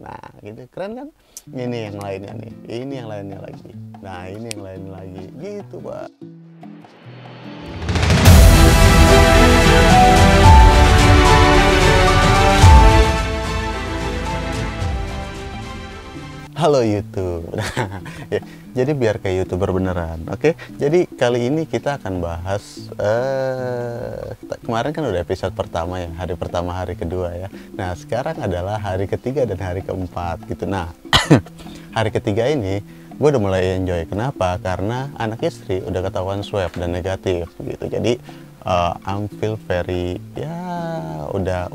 Nah, gitu keren kan? Ini yang lainnya nih, ini yang lainnya lagi. Nah, ini yang lain lagi, gitu Pak. Halo YouTube. Ya, jadi biar kayak YouTuber beneran. Oke. Jadi kali ini kita akan bahas kemarin kan udah episode pertama ya, hari pertama, hari kedua ya. Nah, sekarang adalah hari ketiga dan hari keempat gitu. Nah, hari ketiga ini gue udah mulai enjoy. Kenapa? Karena anak istri udah ketahuan swab dan negatif gitu. Jadi I'm feel very ya udah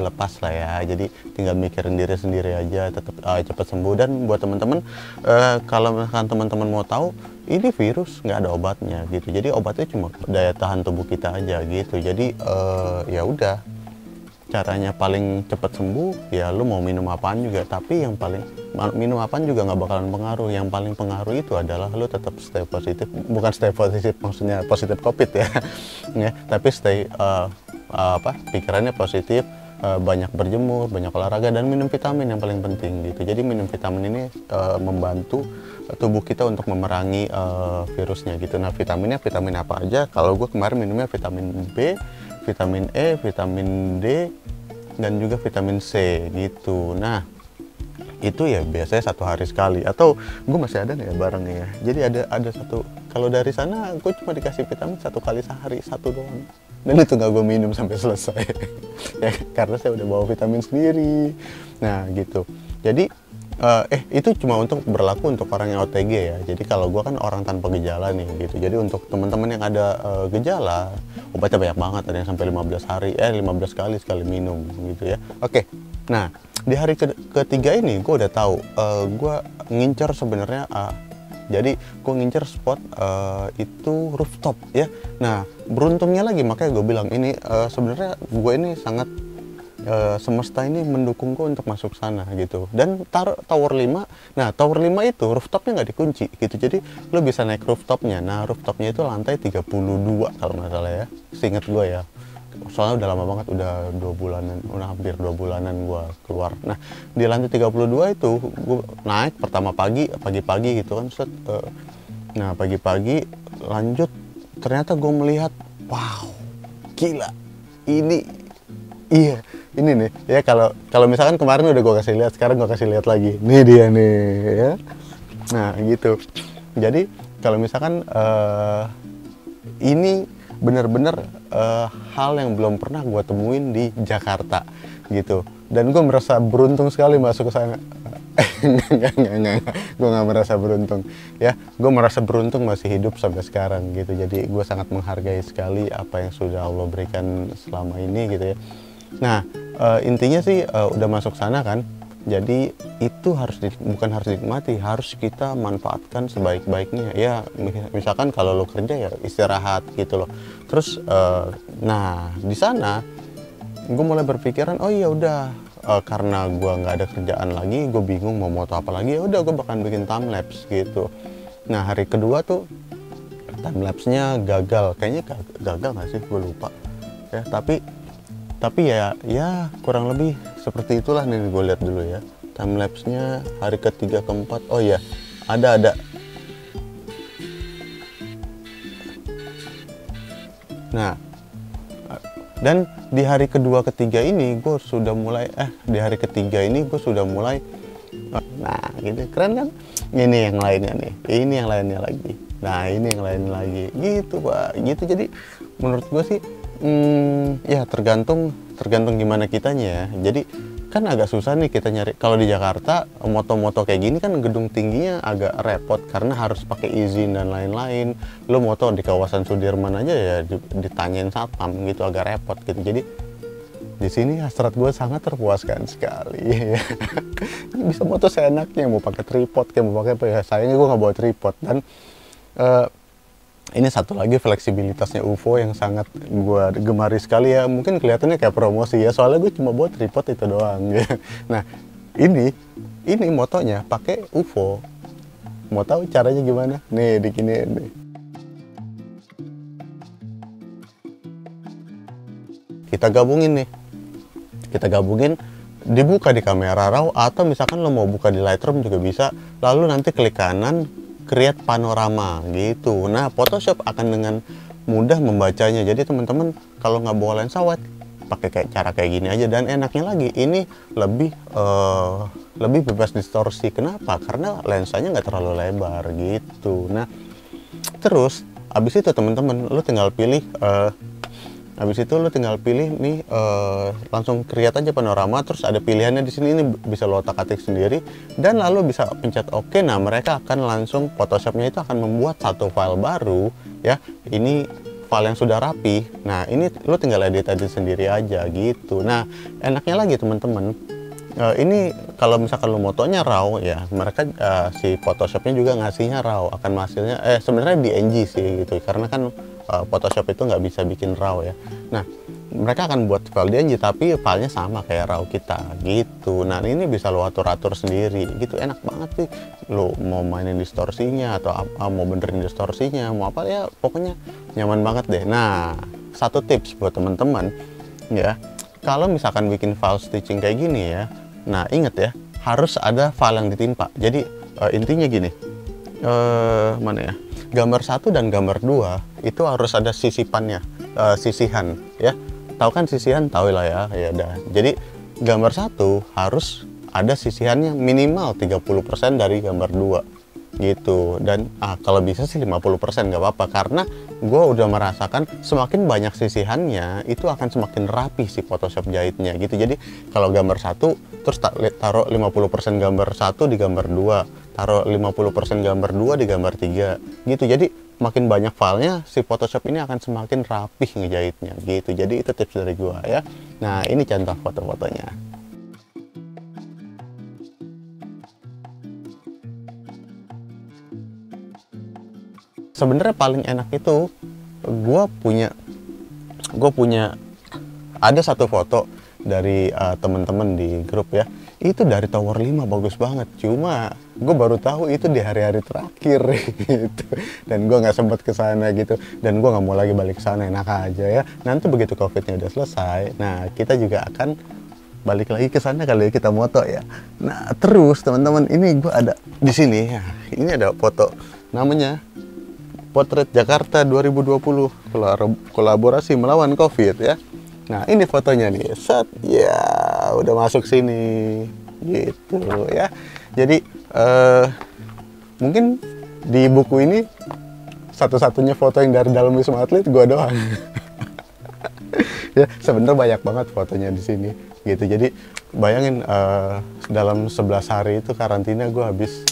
lepas lah ya. Jadi tinggal mikirin diri sendiri aja, tetap cepat sembuh. Dan buat teman-teman, kalau misalkan teman-teman mau tahu, ini virus nggak ada obatnya gitu. Jadi obatnya cuma daya tahan tubuh kita aja gitu. Jadi ya udah, caranya paling cepat sembuh ya lu mau minum apaan juga, tapi yang paling minum apaan juga nggak bakalan pengaruh. Yang paling pengaruh itu adalah lu tetap stay positif, bukan stay positif maksudnya positif covid ya, ya tapi stay pikirannya positif, banyak berjemur, banyak olahraga, dan minum vitamin yang paling penting gitu. Jadi minum vitamin ini membantu tubuh kita untuk memerangi virusnya gitu. Nah, vitaminnya vitamin apa aja? Kalau gue kemarin minumnya vitamin B, vitamin E, vitamin D, dan juga vitamin C gitu. Nah, itu ya biasanya 1 hari sekali, atau gue masih ada nih ya barangnya ya. Jadi ada satu, kalau dari sana gue cuma dikasih vitamin 1 kali sehari, 1 doang. Dan itu nggak gue minum sampai selesai. Ya, karena saya udah bawa vitamin sendiri. Nah gitu. Jadi itu cuma berlaku untuk orang yang OTG ya. Jadi kalau gue kan orang tanpa gejala nih gitu. Jadi untuk teman-teman yang ada gejala, obatnya banyak banget, ada yang sampai 15 hari 15 kali sekali minum gitu ya. Oke. Nah, di hari ketiga ini gue udah tahu, gue ngincer sebenarnya jadi gue ngincer spot itu rooftop ya. Nah, beruntungnya lagi, makanya gue bilang ini sebenarnya gue ini sangat semesta ini mendukungku untuk masuk sana gitu. Dan tower 5, nah tower 5 itu rooftopnya nggak dikunci gitu, jadi lo bisa naik rooftopnya. Nah, rooftopnya itu lantai 32 kalau nggak salah ya, seingat gue ya, soalnya udah lama banget, udah 2 bulanan, udah hampir 2 bulanan gue keluar. Nah, di lantai 32 itu gue naik pertama pagi gitu kan, nah pagi-pagi lanjut, ternyata gue melihat, wow, gila, ini nih ya. Kalau misalkan kemarin udah gue kasih lihat, sekarang gue kasih lihat lagi, nih dia nih ya. Nah gitu. Jadi kalau misalkan ini bener-bener hal yang belum pernah gue temuin di Jakarta gitu, dan gue merasa beruntung sekali masuk ke sana. Enggak, gue nggak merasa beruntung ya, gue merasa beruntung masih hidup sampai sekarang gitu. Jadi gue sangat menghargai sekali apa yang sudah Allah berikan selama ini gitu ya. Nah, intinya sih udah masuk sana kan, jadi itu bukan harus dinikmati, harus kita manfaatkan sebaik-baiknya ya. Misalkan kalau lo kerja ya istirahat gitu loh. Terus nah di sana gue mulai berpikiran, oh iya udah, karena gue nggak ada kerjaan lagi, gue bingung mau moto apa lagi, ya udah gue bakalan bikin time lapse gitu. Nah, hari kedua tuh time lapse-nya gagal, kayaknya gagal nggak sih, gue lupa ya. Tapi ya kurang lebih seperti itulah. Nih gue lihat dulu ya time lapse-nya hari ketiga keempat. Oh ya, ada. Nah, dan di hari kedua ketiga ini gue sudah mulai nah gitu, keren kan? Ini yang lainnya nih, ini yang lainnya lagi. Nah, ini yang lain lagi gitu Pak, gitu. Jadi menurut gue sih ya tergantung gimana kitanya ya. Jadi kan agak susah nih kita nyari, kalau di Jakarta moto-moto kayak gini kan gedung tingginya agak repot karena harus pakai izin dan lain-lain. Lo moto di kawasan Sudirman aja ya ditanyain satpam gitu, agak repot gitu. Jadi di sini hasrat gue sangat terpuaskan sekali ya. Bisa moto seenaknya, mau pakai tripod kayak mau pakai apa ya, sayangnya gue nggak bawa tripod. Dan ini satu lagi fleksibilitasnya UFO yang sangat gue gemari sekali ya. Mungkin kelihatannya kayak promosi ya, soalnya gue cuma buat tripod itu doang ya. Nah, ini motonya pakai UFO. Mau tahu caranya gimana? Nih, diginiin nih. Kita gabungin dibuka di kamera RAW, atau misalkan lo mau buka di Lightroom juga bisa, lalu nanti klik kanan create panorama gitu. Nah, Photoshop akan dengan mudah membacanya. Jadi teman-teman kalau nggak bawa lensa wide, pakai kayak cara kayak gini aja. Dan enaknya lagi, ini lebih bebas distorsi. Kenapa? Karena lensanya nggak terlalu lebar gitu. Nah, terus abis itu teman-teman lo tinggal pilih nih, langsung create aja panorama. Terus ada pilihannya di sini, ini bisa lo otak-atik sendiri, dan lalu bisa pencet OK. Nah, mereka akan langsung, Photoshopnya itu akan membuat satu file baru ya. Ini file yang sudah rapi. Nah, ini lo tinggal edit sendiri aja gitu. Nah, enaknya lagi teman-teman, ini kalau misalkan lo motonya RAW ya, mereka si Photoshopnya juga ngasihnya RAW, akan hasilnya sebenarnya DNG sih gitu, karena kan Photoshop itu nggak bisa bikin RAW ya. Nah, mereka akan buat file DNG tapi filenya sama kayak RAW kita gitu. Nah, ini bisa lo atur-atur sendiri gitu, enak banget sih. Lo mau mainin distorsinya atau mau benerin distorsinya, mau apa ya, pokoknya nyaman banget deh. Nah, satu tips buat teman-teman ya, kalau misalkan bikin file stitching kayak gini ya, nah inget ya, harus ada file yang ditimpa. Jadi intinya gini, mana ya, gambar 1 dan gambar 2 itu harus ada sisipannya, sisihan ya. Tahu kan sisihan, tahu lah ya. Ya udah. Jadi gambar 1 harus ada sisihannya minimal 30% dari gambar 2 gitu. Dan kalau bisa sih 50%, nggak apa-apa, karena gue udah merasakan semakin banyak sisihannya itu akan semakin rapi si Photoshop jahitnya gitu. Jadi kalau gambar 1 terus taruh 50% gambar 1 di gambar 2, taruh 50% gambar 2 di gambar 3 gitu. Jadi makin banyak filenya, si Photoshop ini akan semakin rapih ngejahitnya gitu. Jadi itu tips dari gua ya. Nah, ini contoh foto-fotonya. Sebenarnya paling enak itu gua punya ada satu foto dari teman-teman di grup ya, itu dari Tower 5 bagus banget. Cuma gue baru tahu itu di hari-hari terakhir gitu, dan gue nggak sempat ke sana gitu, dan gue nggak mau lagi balik ke sana. Enak aja ya, nanti begitu covidnya udah selesai, nah kita juga akan balik lagi ke sana kali ya, kita moto ya. Nah, terus teman-teman, ini gue ada di sini ya, ini ada foto namanya Potret Jakarta 2020 kolaborasi melawan Covid ya. Nah, ini fotonya nih, set ya, udah masuk sini gitu ya. Jadi mungkin di buku ini satu-satunya foto yang dari dalam Wisma Atlet gua doang. Ya, sebenarnya banyak banget fotonya di sini gitu. Jadi bayangin dalam 11 hari itu karantina gua habis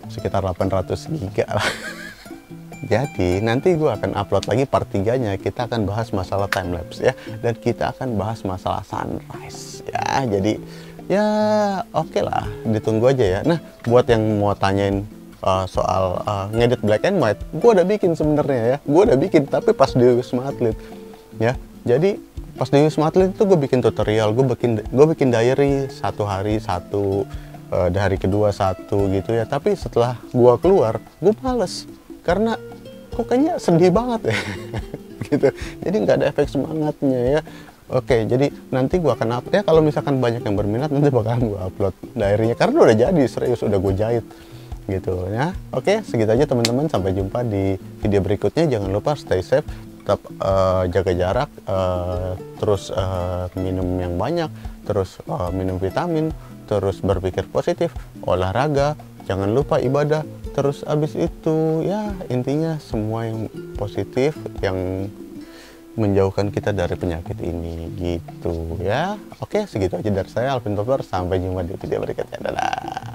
sekitar 800 giga lah. Jadi nanti gue akan upload lagi part 3-nya. Kita akan bahas masalah timelapse ya, dan kita akan bahas masalah sunrise ya. Jadi ya oke lah, ditunggu aja ya. Nah, buat yang mau tanyain soal ngedit black and white, gue udah bikin sebenarnya ya. Gue udah bikin, tapi pas di Wisma Atlet ya. Jadi pas di Wisma Atlet itu gue bikin tutorial, gue bikin diary, satu hari satu, hari kedua satu gitu ya. Tapi setelah gue keluar, gue males karena kok kayaknya sedih banget ya gitu. Jadi nggak ada efek semangatnya ya. Oke, jadi nanti gua akan upload ya, kalau misalkan banyak yang berminat nanti bakalan gua upload diary-nya, karena udah jadi, serius udah gue jahit gitu ya. Oke, segitu aja teman-teman, sampai jumpa di video berikutnya. Jangan lupa stay safe, tetap jaga jarak, terus minum yang banyak, terus minum vitamin, terus berpikir positif, olahraga, jangan lupa ibadah. Terus abis itu ya intinya semua yang positif yang menjauhkan kita dari penyakit ini gitu ya. Oke, segitu aja dari saya, Alvin Topper. Sampai jumpa di video berikutnya. Dadah.